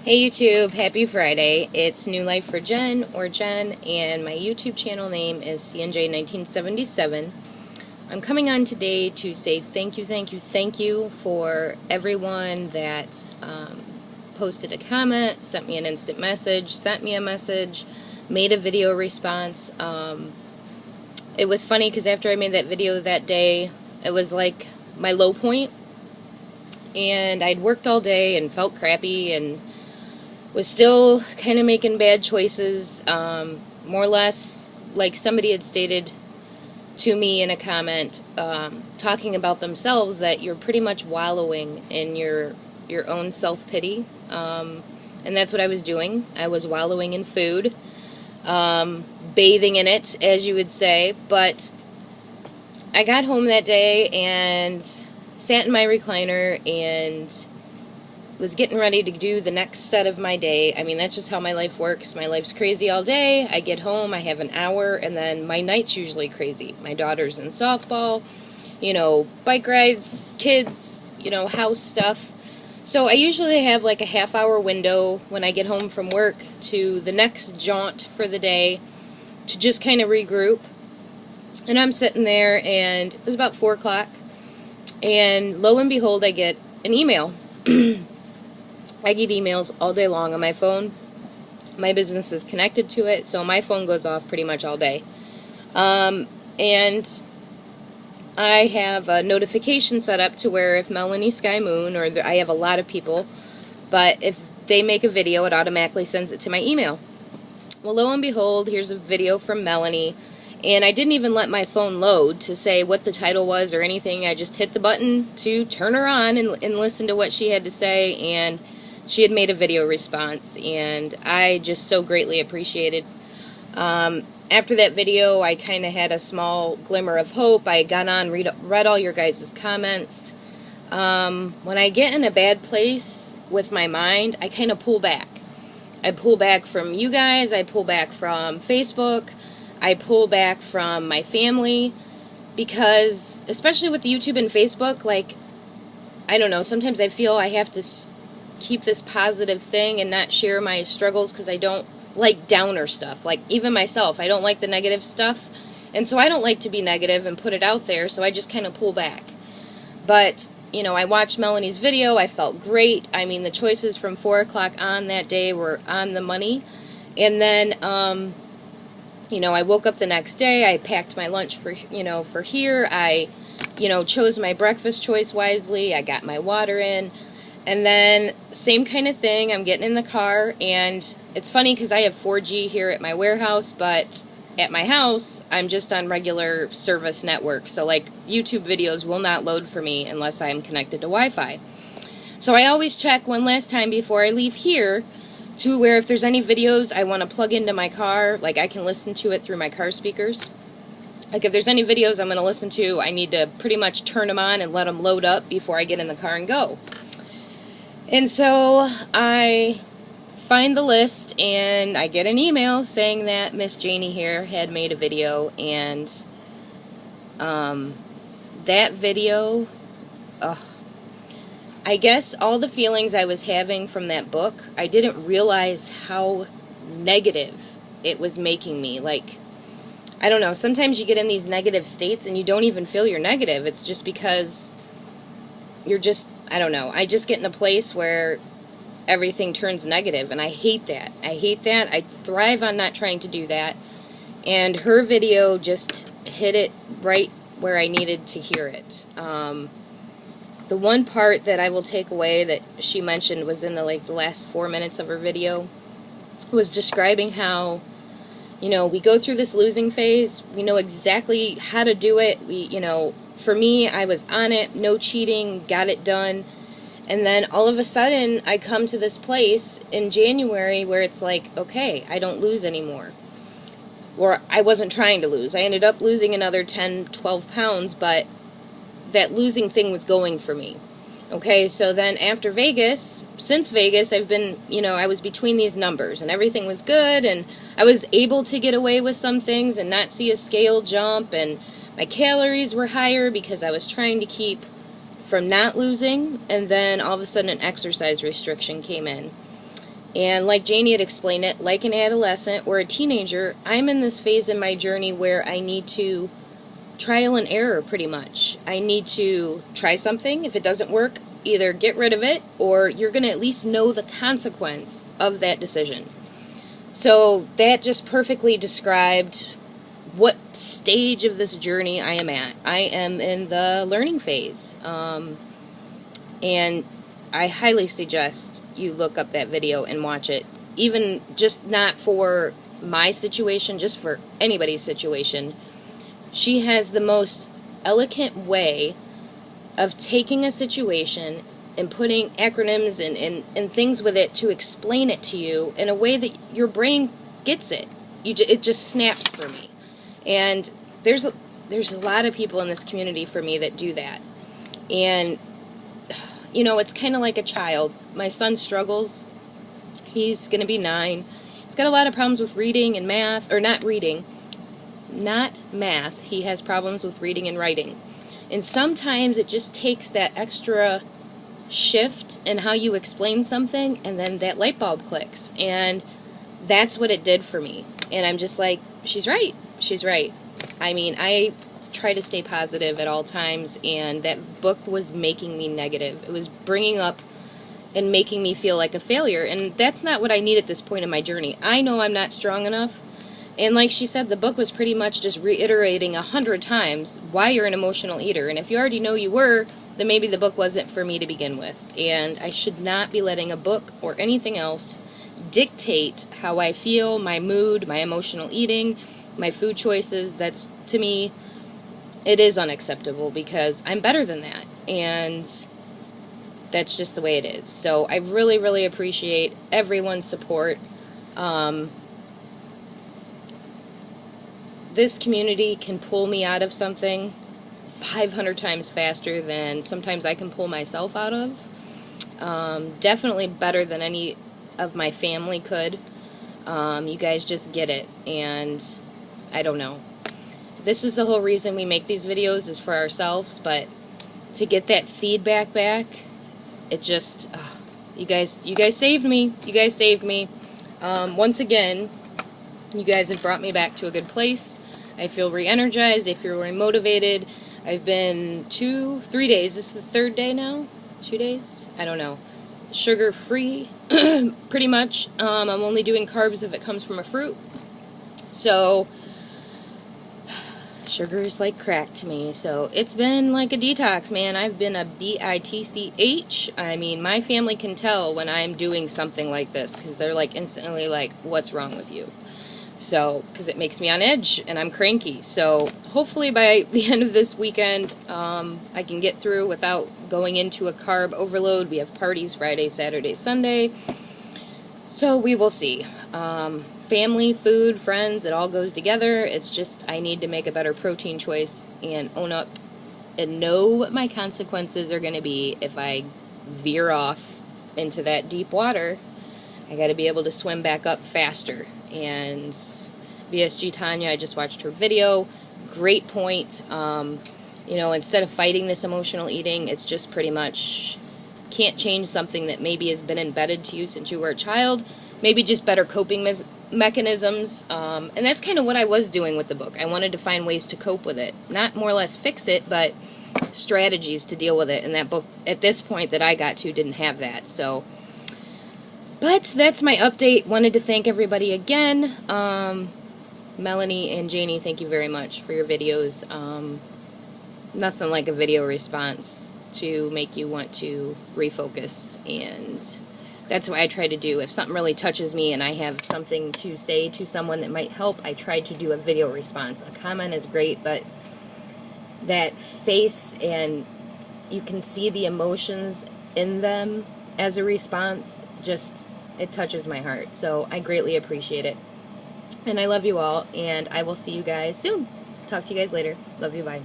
Hey YouTube, happy Friday. It's New Life for Jen, or Jen, and my YouTube channel name is CNJ1977. I'm coming on today to say thank you for everyone that posted a comment, sent me an instant message, sent me a message, made a video response. It was funny because after I made that video that day, it was like my low point, and I'd worked all day and felt crappy and was still kind of making bad choices, more or less like somebody had stated to me in a comment, talking about themselves, that you're pretty much wallowing in your own self-pity, and that's what I was doing. I was wallowing in food, bathing in it, as you would say. But I got home that day and sat in my recliner and was getting ready to do the next set of my day. I mean, that's just how my life works. My life's crazy all day. I get home, I have an hour, and then my night's usually crazy. My daughter's in softball, bike rides, kids, house stuff. So I usually have like a half-hour window when I get home from work to the next jaunt for the day to just kind of regroup. And I'm sitting there, and it was about 4 o'clock, and lo and behold, I get an email. I get emails all day long on my phone. My business is connected to it, so my phone goes off pretty much all day. And I have a notification set up to where if Melanie Sky Moon, or I have a lot of people, but if they make a video, it automatically sends it to my email. Well, lo and behold, here's a video from Melanie, and I didn't even let my phone load to say what the title was or anything. I just hit the button to turn her on and listen to what she had to say, and she had made a video response, and I just so greatly appreciated. After that video, I kind of had a small glimmer of hope. I got on, read all your guys' comments. When I get in a bad place with my mind, I kind of pull back. I pull back from you guys, I pull back from Facebook, I pull back from my family, because, especially with YouTube and Facebook, like, I don't know, sometimes I feel I have to keep this positive thing and not share my struggles, because I don't like downer stuff. Like, even myself, I don't like the negative stuff, and so I don't like to be negative and put it out there, so I just kind of pull back. But, I watched Melanie's video, I felt great. I mean, the choices from 4 o'clock on that day were on the money. And then, I woke up the next day, I packed my lunch for here, I, chose my breakfast choice wisely, I got my water in. And then, same kind of thing, I'm getting in the car, and it's funny because I have 4G here at my warehouse, but at my house, I'm just on regular service network. So, like, YouTube videos will not load for me unless I'm connected to Wi-Fi. So I always check one last time before I leave here to where if there's any videos I want to plug into my car, like I can listen to it through my car speakers. Like, if there's any videos I'm going to listen to, I need to pretty much turn them on and let them load up before I get in the car and go. And so I find the list, and I get an email saying that Miss Janie here had made a video, and that video, I guess all the feelings I was having from that book, I didn't realize how negative it was making me. Like, I don't know, sometimes you get in these negative states and you don't even feel you're negative. It's just because you're just, I don't know, I just get in a place where everything turns negative, and I hate that. I hate that. I thrive on not trying to do that. And her video just hit it right where I needed to hear it. The one part that I will take away that she mentioned was in the last 4 minutes of her video, was describing how, we go through this losing phase. We know exactly how to do it. For me, I was on it, no cheating, got it done. And then all of a sudden, I come to this place in January where it's like, okay, I don't lose anymore. Or I wasn't trying to lose. I ended up losing another 10, 12 pounds, but that losing thing was going for me. Okay, so then after Vegas, since Vegas, I've been, I was between these numbers, and everything was good, and I was able to get away with some things and not see a scale jump, and my calories were higher because I was trying to keep from not losing, and then all of a sudden an exercise restriction came in. And like Janie had explained it, like an adolescent or a teenager, I'm in this phase in my journey where I need to trial and error pretty much. I need to try something. If it doesn't work, either get rid of it or you're going to at least know the consequence of that decision. So that just perfectly described what stage of this journey I am at. I am in the learning phase. And I highly suggest you look up that video and watch it. Even just not for my situation, just for anybody's situation. She has the most eloquent way of taking a situation and putting acronyms and things with it to explain it to you in a way that your brain gets it. It just snaps for me. And there's a lot of people in this community for me that do that. And you know, it's kind of like a child. My son struggles. He's going to be 9. He's got a lot of problems with reading and math, or not reading, not math. He has problems with reading and writing. And sometimes it just takes that extra shift in how you explain something, and then that light bulb clicks. And that's what it did for me. And I'm just like, she's right. She's right. I mean, I try to stay positive at all times, and that book was making me negative. It was bringing up and making me feel like a failure, and that's not what I need at this point in my journey. I know I'm not strong enough, and like she said, the book was pretty much just reiterating 100 times why you're an emotional eater, and if you already know you were, then maybe the book wasn't for me to begin with, and I should not be letting a book or anything else dictate how I feel, my mood, my emotional eating, my food choices. That's, to me, it is unacceptable because I'm better than that, and that's just the way it is. So I really, really appreciate everyone's support. This community can pull me out of something 500 times faster than sometimes I can pull myself out of. Definitely better than any of my family could. You guys just get it, and I don't know. This is the whole reason we make these videos, is for ourselves, but to get that feedback back, it just, you guys saved me. You guys saved me. Once again, you guys have brought me back to a good place. I feel re-energized. I feel re-motivated. I've been 3 days. This is the 3rd day now? 2 days? I don't know. Sugar-free, pretty much. I'm only doing carbs if it comes from a fruit. So sugar is like crack to me, so it's been like a detox, man. I've been a bitch. I mean, my family can tell when I'm doing something like this, because they're like instantly like, what's wrong with you? So, because it makes me on edge, and I'm cranky. So, hopefully by the end of this weekend, I can get through without going into a carb overload. We have parties Friday, Saturday, Sunday. So, we will see. Family, food, friends, it all goes together. It's just, I need to make a better protein choice and own up and know what my consequences are going to be if I veer off into that deep water. I got to be able to swim back up faster. And VSG Tanya, I just watched her video. Great point. You know, instead of fighting this emotional eating, it's just pretty much can't change something that maybe has been embedded to you since you were a child. Maybe just better coping mechanisms. And that's kind of what I was doing with the book. I wanted to find ways to cope with it. Not more or less fix it, but strategies to deal with it. And that book, at this point that I got to, didn't have that. So, but that's my update. Wanted to thank everybody again. Melanie and Janie, thank you very much for your videos. Nothing like a video response to make you want to refocus, and that's what I try to do. If something really touches me and I have something to say to someone that might help, I try to do a video response. A comment is great, but that face, and you can see the emotions in them as a response, just, it touches my heart. So I greatly appreciate it. And I love you all, and I will see you guys soon. Talk to you guys later. Love you, bye.